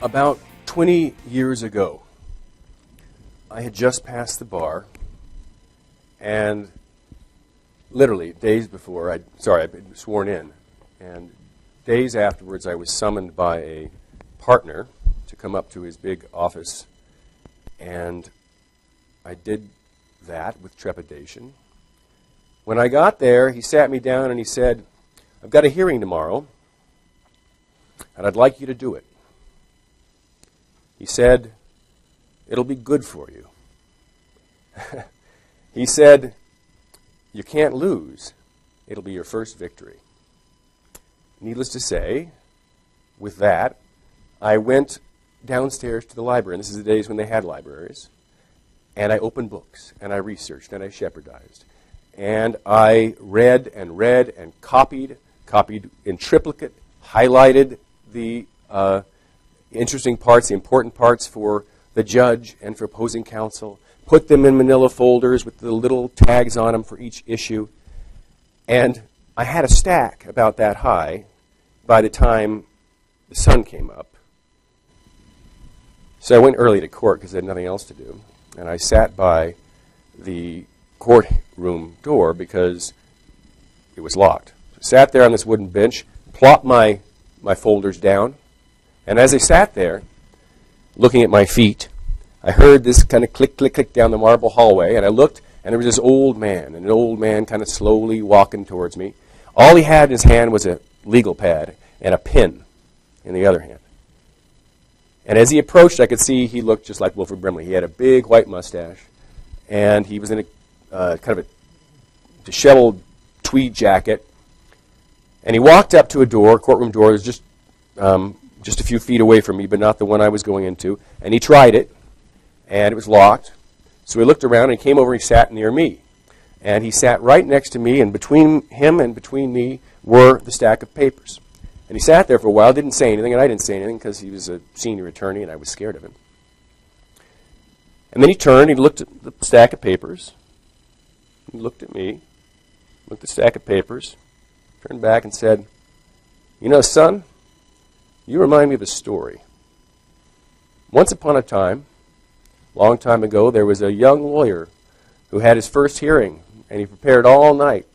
About 20 years ago, I had just passed the bar, and literally days before, I'd been sworn in, and days afterwards I was summoned by a partner to come up to his big office, and I did that with trepidation. When I got there, he sat me down and he said, "I've got a hearing tomorrow, and I'd like you to do it." He said, "It'll be good for you." He said, "You can't lose. It'll be your first victory." Needless to say, with that, I went downstairs to the library, and this is the days when they had libraries, and I opened books, and I researched, and I shepherdized. And I read and copied in triplicate, highlighted the interesting parts, the important parts for the judge and for opposing counsel, put them in manila folders with the little tags on them for each issue. And I had a stack about that high by the time the sun came up. So I went early to court because I had nothing else to do. And I sat by the courtroom door because it was locked. So I sat there on this wooden bench, plopped my folders down, and as I sat there, looking at my feet, I heard this kind of click, click, click down the marble hallway, and I looked, and there was this old man, and an old man kind of slowly walking towards me. All he had in his hand was a legal pad and a pen in the other hand. And as he approached, I could see he looked just like Wilford Brimley. He had a big white mustache, and he was in a kind of a disheveled tweed jacket. And he walked up to a door, courtroom door, that was just a few feet away from me, but not the one I was going into. And he tried it, and it was locked. So he looked around, and he came over and he sat near me. And he sat right next to me, and between him and between me were the stack of papers. And he sat there for a while, didn't say anything, and I didn't say anything because he was a senior attorney, and I was scared of him. And then he turned, he looked at the stack of papers. He looked at me, looked at the stack of papers, turned back and said, "You know, son, you remind me of a story. Once upon a time, long time ago, there was a young lawyer who had his first hearing, and he prepared all night.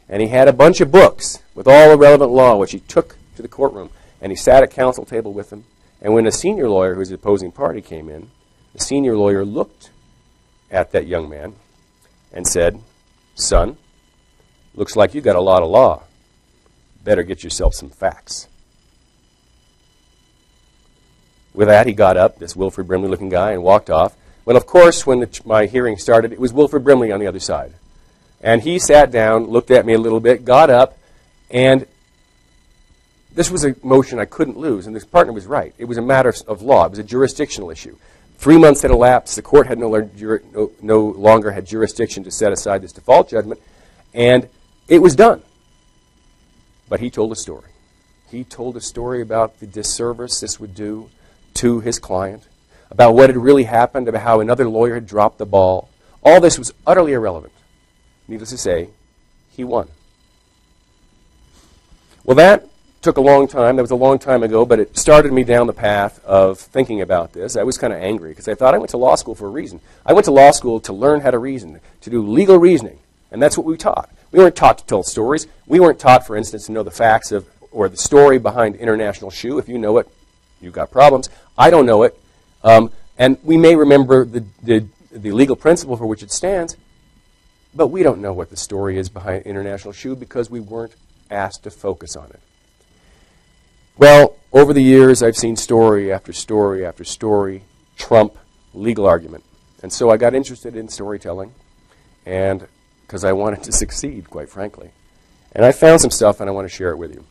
And he had a bunch of books with all the relevant law, which he took to the courtroom, and he sat at counsel table with them. And when a senior lawyer, who was the opposing party, came in, the senior lawyer looked at that young man and said, 'Son, looks like you got a lot of law. Better get yourself some facts.'" With that, he got up, this Wilford Brimley-looking guy, and walked off. Well, of course, when my hearing started, it was Wilford Brimley on the other side. And he sat down, looked at me a little bit, got up, and this was a motion I couldn't lose, and this partner was right. It was a matter of law. It was a jurisdictional issue. 3 months had elapsed. The court had no longer had jurisdiction to set aside this default judgment, and it was done. But he told a story. He told a story about the disservice this would do to his client, about what had really happened, about how another lawyer had dropped the ball. All this was utterly irrelevant. Needless to say, he won. Well, that took a long time. That was a long time ago, but it started me down the path of thinking about this. I was kind of angry because I thought I went to law school for a reason. I went to law school to learn how to reason, to do legal reasoning, and that's what we taught. We weren't taught to tell stories. We weren't taught, for instance, to know the facts of or the story behind International Shoe. If you know it, you've got problems. I don't know it. And we may remember the legal principle for which it stands, but we don't know what the story is behind International Shoe because we weren't asked to focus on it. Well, over the years, I've seen story after story after story trump legal argument. And so I got interested in storytelling, and because I wanted to succeed, quite frankly. And I found some stuff, and I want to share it with you.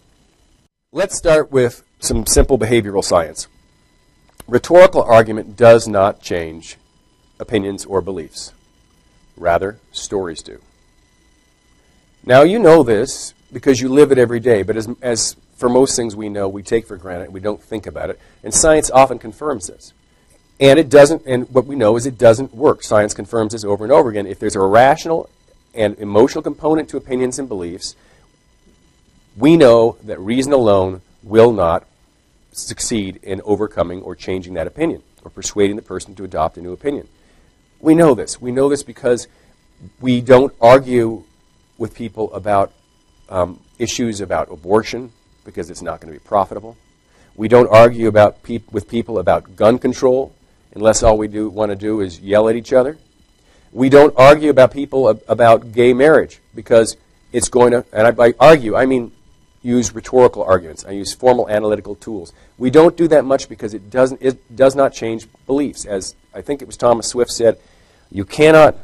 Let's start with some simple behavioral science. Rhetorical argument does not change opinions or beliefs. Rather, stories do. Now, you know this because you live it every day, but as for most things we know, we take for granted, we don't think about it, and science often confirms this. And it doesn't, and what we know is it doesn't work. Science confirms this over and over again. If there's a rational and emotional component to opinions and beliefs, we know that reason alone will not succeed in overcoming or changing that opinion or persuading the person to adopt a new opinion. We know this. We know this because we don't argue with people about issues about abortion because it's not going to be profitable. We don't argue with people about gun control unless all we want to do is yell at each other. We don't argue about people about gay marriage because it's going to, and by argue, I mean use rhetorical arguments. I use formal analytical tools. We don't do that much because it does not change beliefs. As I think it was Thomas Swift said, you cannot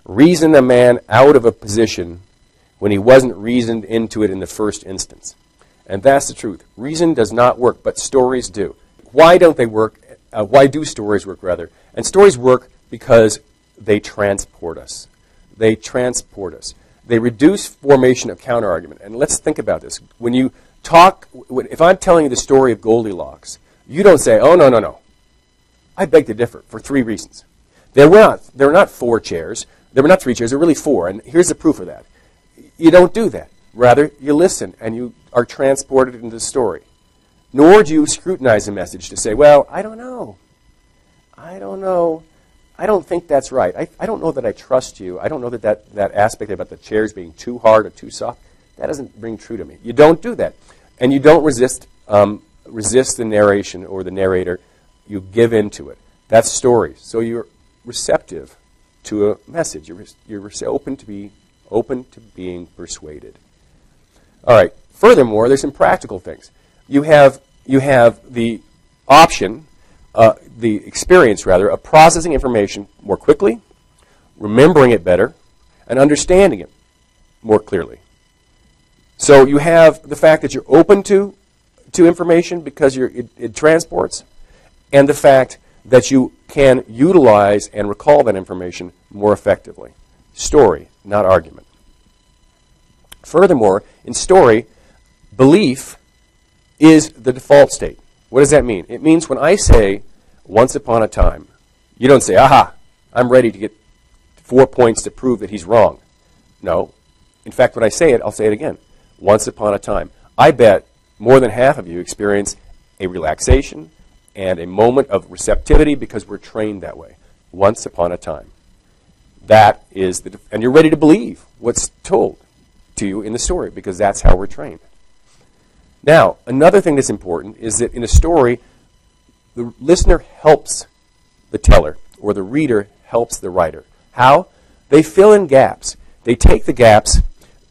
reason a man out of a position when he wasn't reasoned into it in the first instance. And that's the truth. Reason does not work, but stories do. Why don't they work? Why do stories work, rather? And stories work because they transport us. They transport us. They reduce formation of counterargument. And let's think about this. When you talk, if I'm telling you the story of Goldilocks, you don't say, oh, no, no, no. I beg to differ for 3 reasons. There were not 4 chairs. There were not 3 chairs. There were really 4. And here's the proof of that. You don't do that. Rather, you listen and you are transported into the story. Nor do you scrutinize the message to say, well, I don't know. I don't know. I don't think that's right. I don't know that I trust you. I don't know that aspect about the chairs being too hard or too soft, that doesn't ring true to me. You don't do that. And you don't resist the narration or the narrator. You give into it. That's stories. So you're receptive to a message. You're open to being persuaded. All right. Furthermore, there's some practical things. You have the option, the experience rather, of processing information more quickly, remembering it better, and understanding it more clearly. So you have the fact that you're open to information because it transports, and the fact that you can utilize and recall that information more effectively. Story, not argument. Furthermore, in story, belief is the default state. What does that mean? It means when I say, once upon a time, you don't say, aha, I'm ready to get 4 points to prove that he's wrong. No. In fact, when I say it, I'll say it again. Once upon a time. I bet more than half of you experience a relaxation and a moment of receptivity because we're trained that way. Once upon a time. That is and you're ready to believe what's told to you in the story because that's how we're trained. Now, another thing that's important is that in a story, the listener helps the teller, or the reader helps the writer. How? They fill in gaps. They take the gaps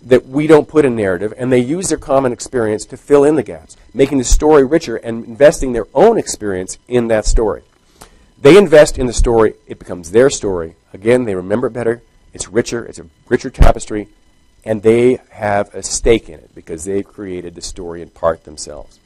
that we don't put in narrative, and they use their common experience to fill in the gaps, making the story richer and investing their own experience in that story. They invest in the story. It becomes their story. Again, they remember it better. It's richer. It's a richer tapestry. And they have a stake in it because they've created the story in part themselves.